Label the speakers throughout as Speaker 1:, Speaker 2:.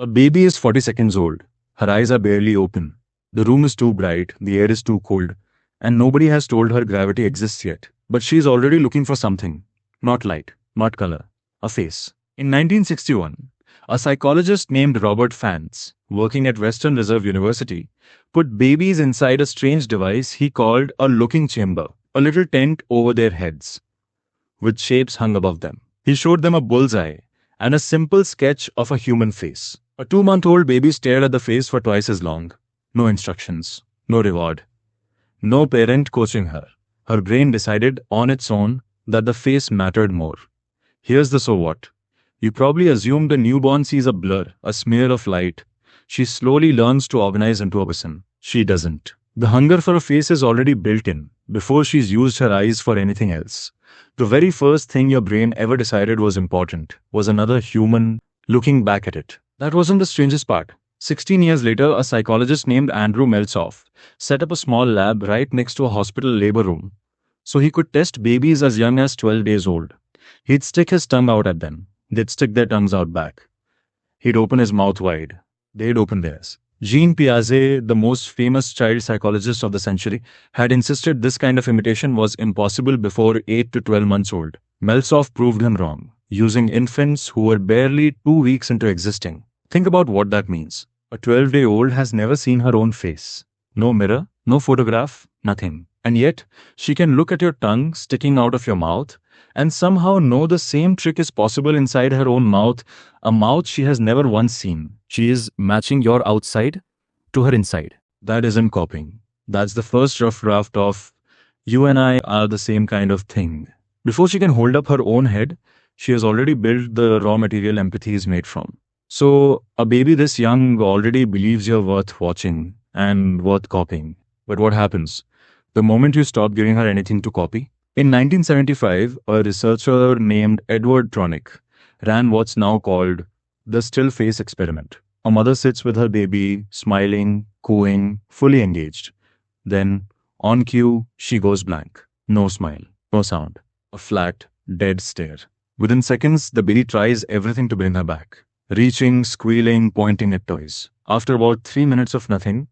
Speaker 1: A baby is 40 seconds old. Her eyes are barely open. The room is too bright, the air is too cold, and nobody has told her gravity exists yet. But she is already looking for something. Not light, not color, a face. In 1961, a psychologist named Robert Fantz, working at Western Reserve University, put babies inside a strange device he called a looking chamber, a little tent over their heads, with shapes hung above them. He showed them a bullseye and a simple sketch of a human face. A 2-month-old baby stared at the face for twice as long. No instructions, no reward, no parent coaching her. Her brain decided on its own that the face mattered more. Here's the so what. You probably assumed a newborn sees a blur, a smear of light. She slowly learns to organize into a person. She doesn't. The hunger for a face is already built in, before she's used her eyes for anything else. The very first thing your brain ever decided was important was another human looking back at it. That wasn't the strangest part. 16 years later, a psychologist named Andrew Meltzoff set up a small lab right next to a hospital labor room so he could test babies as young as 12 days old. He'd stick his tongue out at them. They'd stick their tongues out back. He'd open his mouth wide. They'd open theirs. Jean Piaget, the most famous child psychologist of the century, had insisted this kind of imitation was impossible before 8 to 12 months old. Meltzoff proved him wrong, using infants who were barely 2 weeks into existing. Think about what that means. A 12-day-old has never seen her own face. No mirror, no photograph, nothing. And yet, she can look at your tongue sticking out of your mouth and somehow know the same trick is possible inside her own mouth, a mouth she has never once seen. She is matching your outside to her inside. That isn't copying. That's the first rough draft of you and I are the same kind of thing. Before she can hold up her own head, she has already built the raw material empathy is made from. So, a baby this young already believes you're worth watching and worth copying. But what happens? The moment you stop giving her anything to copy? In 1975, a researcher named Edward Tronick ran what's now called the still face experiment. A mother sits with her baby, smiling, cooing, fully engaged. Then, on cue, she goes blank. No smile, no sound. A flat, dead stare. Within seconds, the baby tries everything to bring her back. Reaching, squealing, pointing at toys. After about 3 minutes of nothing,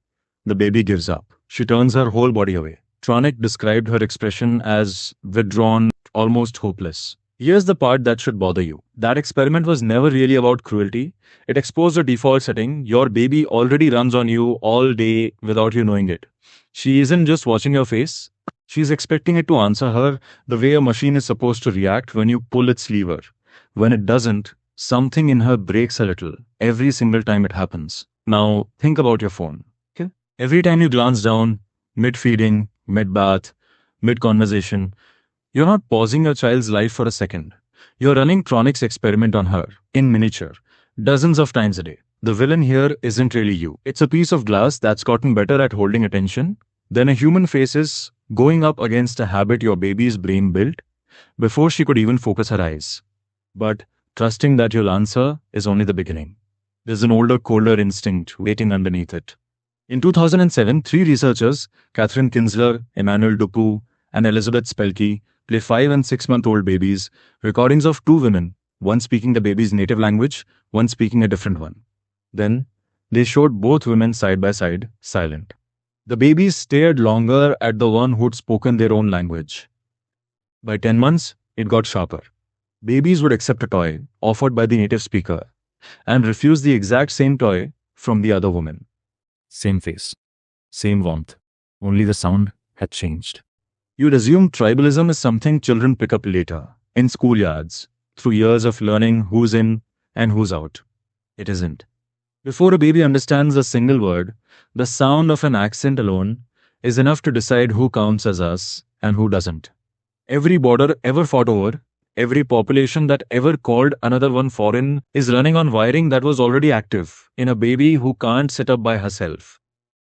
Speaker 1: the baby gives up. She turns her whole body away. Tronick described her expression as withdrawn, almost hopeless. Here's the part that should bother you. That experiment was never really about cruelty. It exposed a default setting. Your baby already runs on you all day without you knowing it. She isn't just watching your face. She's expecting it to answer her the way a machine is supposed to react when you pull its lever. When it doesn't, something in her breaks a little every single time it happens. Now, think about your phone. Okay? Every time you glance down, mid-feeding, mid-bath, mid-conversation, you're not pausing your child's life for a second. You're running Tronick's experiment on her, in miniature, dozens of times a day. The villain here isn't really you. It's a piece of glass that's gotten better at holding attention than a human face is going up against a habit your baby's brain built before she could even focus her eyes. But trusting that you'll answer is only the beginning. There's an older, colder instinct waiting underneath it. In 2007, 3 researchers, Catherine Kinsler, Emmanuel Dupuy, and Elizabeth Spelke, play 5 and 6-month-old babies, recordings of 2 women, one speaking the baby's native language, one speaking a different one. Then, they showed both women side by side, silent. The babies stared longer at the one who'd spoken their own language. By 10 months, it got sharper. Babies would accept a toy offered by the native speaker and refuse the exact same toy from the other woman. Same face, same warmth, only the sound had changed. You'd assume tribalism is something children pick up later, in schoolyards, through years of learning who's in and who's out. It isn't. Before a baby understands a single word, the sound of an accent alone is enough to decide who counts as us and who doesn't. Every border ever fought over, every population that ever called another one foreign is running on wiring that was already active in a baby who can't sit up by herself.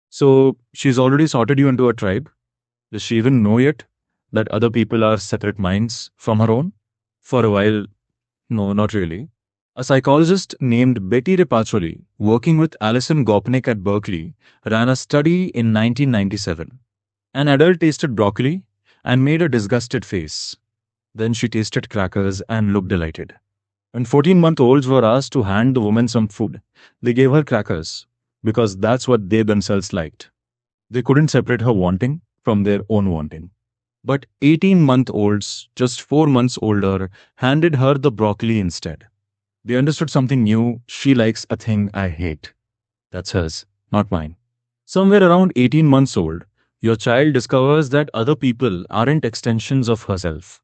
Speaker 1: So, she's already sorted you into a tribe. Does she even know yet that other people are separate minds from her own? For a while, no, not really. A psychologist named Betty Repacholi, working with Alison Gopnik at Berkeley, ran a study in 1997. An adult tasted broccoli and made a disgusted face. Then she tasted crackers and looked delighted. When 14-month-olds were asked to hand the woman some food, they gave her crackers because that's what they themselves liked. They couldn't separate her wanting from their own wanting. But 18-month-olds, just 4 months older, handed her the broccoli instead. They understood something new. She likes a thing I hate. That's hers, not mine. Somewhere around 18 months old, your child discovers that other people aren't extensions of herself.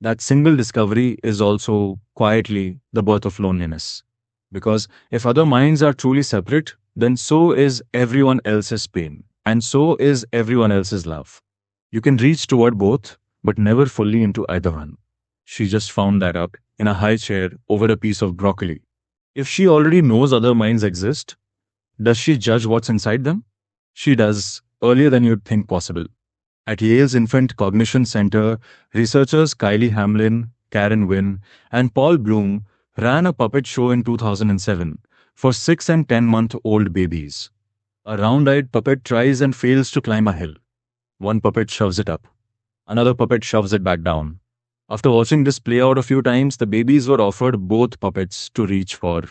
Speaker 1: That single discovery is also quietly the birth of loneliness. Because if other minds are truly separate, then so is everyone else's pain, and so is everyone else's love. You can reach toward both, but never fully into either one. She just found that out in a high chair over a piece of broccoli. If she already knows other minds exist, does she judge what's inside them? She does, earlier than you'd think possible. At Yale's Infant Cognition Center, researchers Kylie Hamlin, Karen Wynn, and Paul Bloom ran a puppet show in 2007 for 6 and 10-month-old babies. A round-eyed puppet tries and fails to climb a hill. One puppet shoves it up. Another puppet shoves it back down. After watching this play out a few times, the babies were offered both puppets to reach for.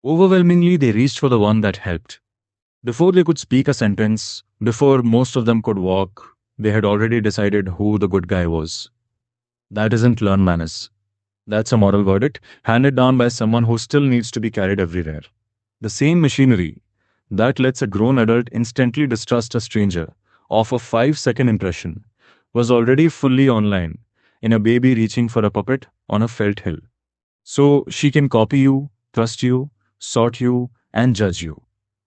Speaker 1: Overwhelmingly, they reached for the one that helped. Before they could speak a sentence, before most of them could walk, they had already decided who the good guy was. That isn't learned manners. That's a moral verdict handed down by someone who still needs to be carried everywhere. The same machinery that lets a grown adult instantly distrust a stranger off a 5-second impression was already fully online in a baby reaching for a puppet on a felt hill. So she can copy you, trust you, sort you, and judge you.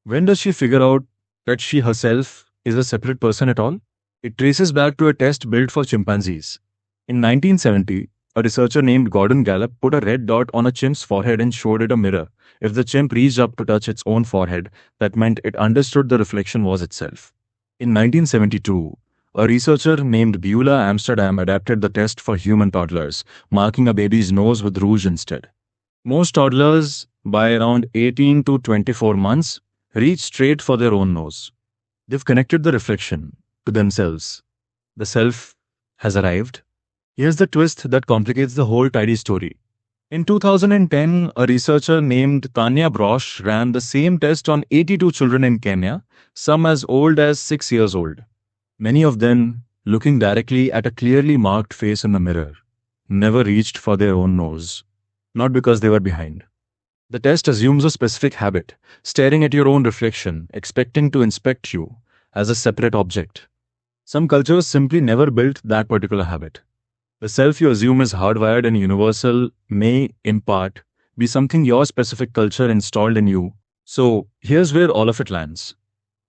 Speaker 1: When does she figure out that she herself is a separate person at all? It traces back to a test built for chimpanzees. In 1970, a researcher named Gordon Gallup put a red dot on a chimp's forehead and showed it a mirror. If the chimp reached up to touch its own forehead, that meant it understood the reflection was itself. In 1972, a researcher named Beulah Amsterdam adapted the test for human toddlers, marking a baby's nose with rouge instead. Most toddlers, by around 18 to 24 months, reach straight for their own nose. They've connected the reflection to themselves. The self has arrived. Here's the twist that complicates the whole tidy story. In 2010, a researcher named Tanya Brosh ran the same test on 82 children in Kenya, some as old as 6 years old. Many of them looking directly at a clearly marked face in the mirror, never reached for their own nose. Not because they were behind. The test assumes a specific habit, staring at your own reflection, expecting to inspect you as a separate object. Some cultures simply never built that particular habit. The self you assume is hardwired and universal may, in part, be something your specific culture installed in you. So, here's where all of it lands.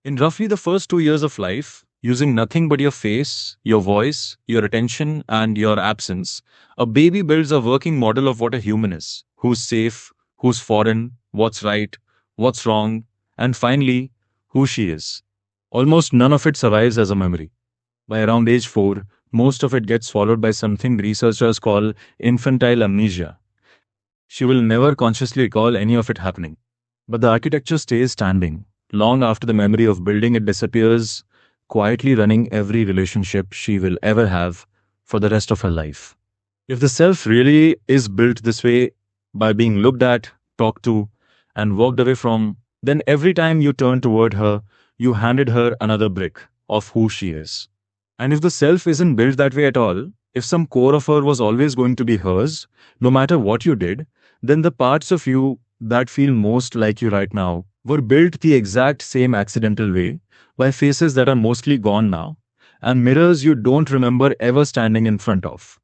Speaker 1: In roughly the first 2 years of life, using nothing but your face, your voice, your attention, and your absence, a baby builds a working model of what a human is, who's safe, who's foreign, what's right, what's wrong, and finally, who she is. Almost none of it survives as a memory. By around age 4, most of it gets followed by something researchers call infantile amnesia. She will never consciously recall any of it happening. But the architecture stays standing, long after the memory of building it disappears, quietly running every relationship she will ever have for the rest of her life. If the self really is built this way, by being looked at, talked to, and walked away from, then every time you turn toward her, you handed her another brick of who she is. And if the self isn't built that way at all, if some core of her was always going to be hers, no matter what you did, then the parts of you that feel most like you right now were built the exact same accidental way by faces that are mostly gone now, and mirrors you don't remember ever standing in front of.